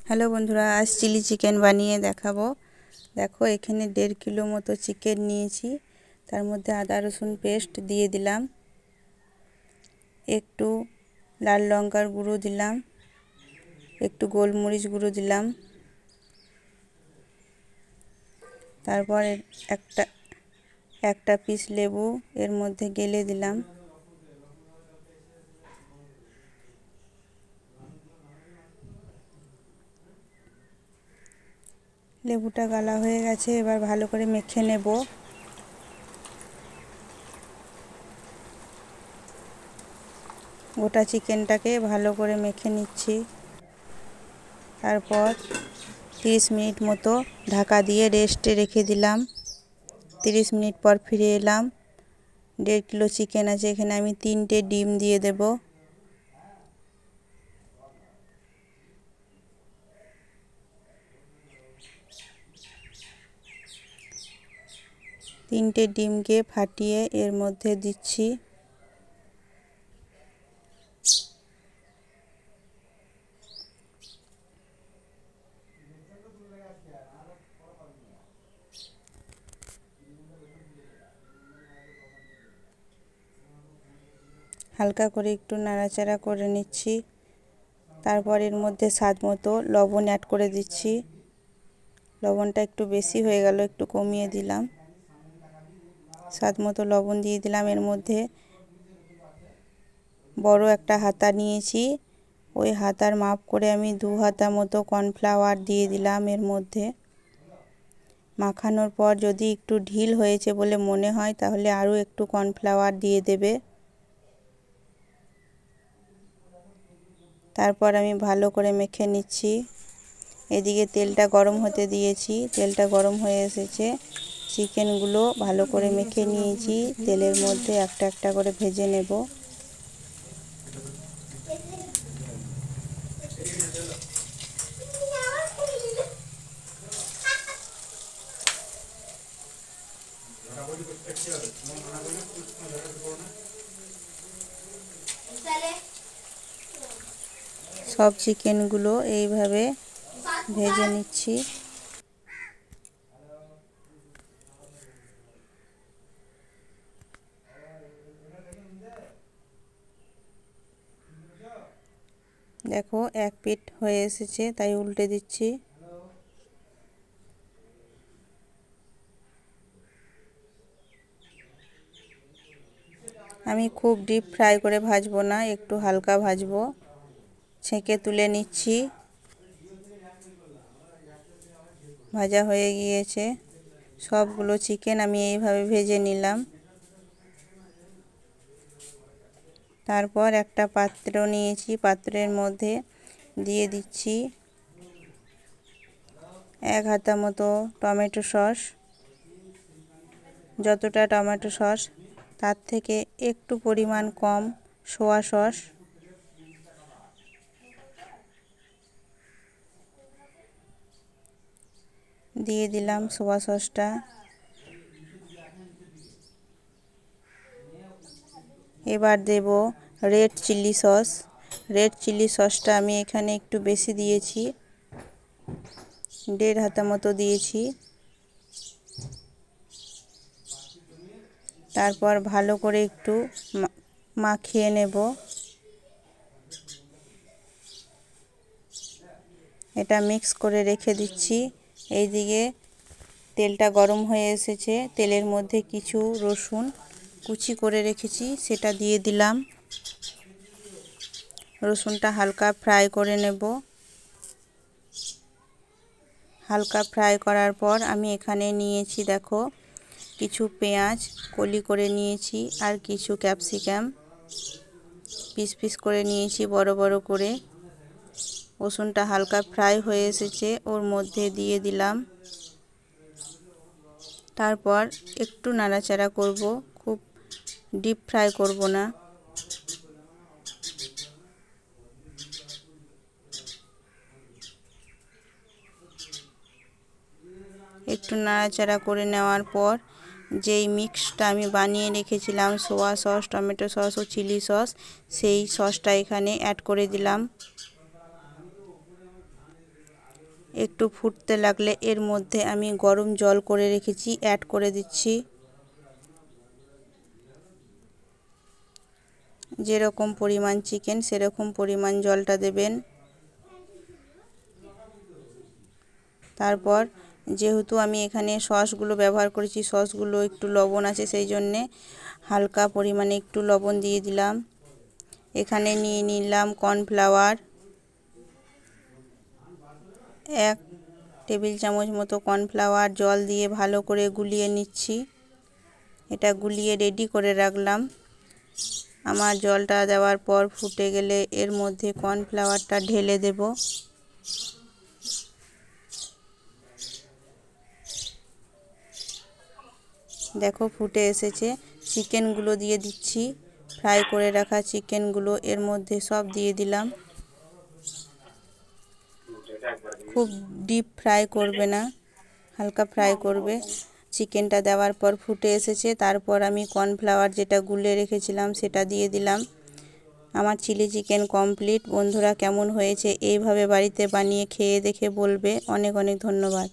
Hello বন্ধুরা, আজ chilli chicken বানিয়ে দেখাবো। দেখো এখানে 1.5 কিলো মতো চিকেন নিয়েছি। তার মধ্যে আদা রসুন পেস্ট দিয়ে দিলাম, একটু লাল লঙ্কার গুঁড়ো দিলাম, একটু গোলমরিচ গুঁড়ো দিলাম, তারপর একটা পিস লেবু এর মধ্যে গেলে দিলাম। লেবুটা গালা হয়ে গেছে, এবার ভালো করে মেখে নেব। গোটা চিকেনটাকে ভালো করে মেখে নিচ্ছি। তারপর 30 মিনিট মতো ঢাকা দিয়ে রেস্টে রেখে দিলাম। 30 মিনিট পর ফিরে এলাম। 1.5 কিলো চিকেন আছে, এখানে আমি 3টে ডিম দিয়ে দেব। তিনটে ডিমকে ফাটিয়ে এর মধ্যে দিচ্ছি। হালকা করে একটু নাড়াচাড়া করে নিচ্ছি। তারপর এর মধ্যে স্বাদ মতো লবণ অ্যাড করে দিচ্ছি। লবণটা একটু বেশি হয়ে গেল, একটু কমিয়ে দিলাম। স্বাদ মতো লবণ দিয়ে দিলাম। এর মধ্যে বড় একটা হাতা নিয়েছি, ওই হাতার মাপ করে আমি 2 হাতা মতো কর্নফ্লাওয়ার দিয়ে দিলাম। এর মধ্যে মাখানোর পর যদি একটু ঢিল হয়েছে বলে মনে হয় তাহলে আরও একটু কর্নফ্লাওয়ার দিয়ে দেবে। তারপর আমি ভালো করে মেখে নিচ্ছি। এদিকে তেলটা গরম হতে দিয়েছি, তেলটা গরম হয়ে এসেছে। চিকেনগুলো ভালো করে মেখে নিয়েছি, তেলের মধ্যে একটা একটা করে ভেজে নেব। সব চিকেনগুলো এইভাবে ভেজে নিচ্ছি। দেখো এক পিঠ হয়ে এসেছে, তাই উল্টে দিচ্ছি। আমি খুব ডিপ ফ্রাই করে ভাজবো না, একটু হালকা ভাজবো। ছেঁকে তুলে নিচ্ছি। ভাজা হয়ে গিয়েছে। সবগুলো চিকেন আমি এইভাবে ভেজে নিলাম। তারপর একটা পাত্র নিয়েছি, পাত্রের মধ্যে দিয়ে দিচ্ছি 1 হাতা মতো টমেটো সস। যতটা টমেটো সস তার থেকে একটু পরিমাণ কম সোয়া সস। দিয়ে দিলাম সোয়া সসটা। এবার দেব red chilli sauce. Red chilli সসটা আমি এখানে একটু বেশি দিয়েছি, 1.5 হাতা মতো দিয়েছি। তারপর ভালো করে একটু মাখিয়ে নেব। এটা মিক্স করে রেখে দিচ্ছি। এইদিকে তেলটা গরম হয়ে এসেছে, তেলের মধ্যে কিছু রসুন কুচি করে রেখেছি সেটা দিয়ে দিলাম। রসুনটা হালকা ফ্রাই করে নেব। হালকা ফ্রাই করার পর আমি এখানে নিয়েছি, দেখো কিছু পেঁয়াজ কলি করে নিয়েছি, আর কিছু ক্যাপসিকাম পিস পিস করে নিয়েছি বড় বড় করে। রসুনটা হালকা ফ্রাই হয়ে এসেছে, ওর মধ্যে দিয়ে দিলাম। তারপর একটু নাড়াচাড়া করব, খুব ডিপ ফ্রাই করব না। একটু নাড়াচাড়া করে নেওয়ার পর যেই মিক্সটা আমি বানিয়ে রেখেছিলাম সোয়া সস, টমেটো সস ও চিলি সস, সেই সসটা এখানে অ্যাড করে দিলাম। একটু ফুটতে লাগলে এর মধ্যে আমি গরম জল করে রেখেছি অ্যাড করে দিচ্ছি। যেরকম পরিমাণ চিকেন সেরকম পরিমাণ জলটা দেবেন। তারপর যেহেতু আমি এখানে সসগুলো ব্যবহার করেছি, সসগুলো একটু লবণ আছে, সেই জন্যে হালকা পরিমাণে একটু লবণ দিয়ে দিলাম। এখানে নিয়ে নিলাম কর্নফ্লাওয়ার, 1 টেবিল চামচ মতো কর্নফ্লাওয়ার জল দিয়ে ভালো করে গুলিয়ে নিচ্ছি। এটা গুলিয়ে রেডি করে রাখলাম। আমার জলটা দেওয়ার পর ফুটে গেলে এর মধ্যে কর্নফ্লাওয়ারটা ঢেলে দেব। দেখো ফুটে এসেছে। চিকেনগুলো দিয়ে দিচ্ছি, ফ্রাই করে রাখা চিকেনগুলো এর মধ্যে সব দিয়ে দিলাম। খুব ডিপ ফ্রাই করবে না, হালকা ফ্রাই করবে। চিকেনটা দেওয়ার পর ফুটে এসেছে। তারপর আমি কর্নফ্লাওয়ার যেটা গুলে রেখেছিলাম সেটা দিয়ে দিলাম। আমার চিলি চিকেন কমপ্লিট। বন্ধুরা, কেমন হয়েছে এইভাবে বাড়িতে বানিয়ে খেয়ে দেখে বলবে। অনেক অনেক ধন্যবাদ।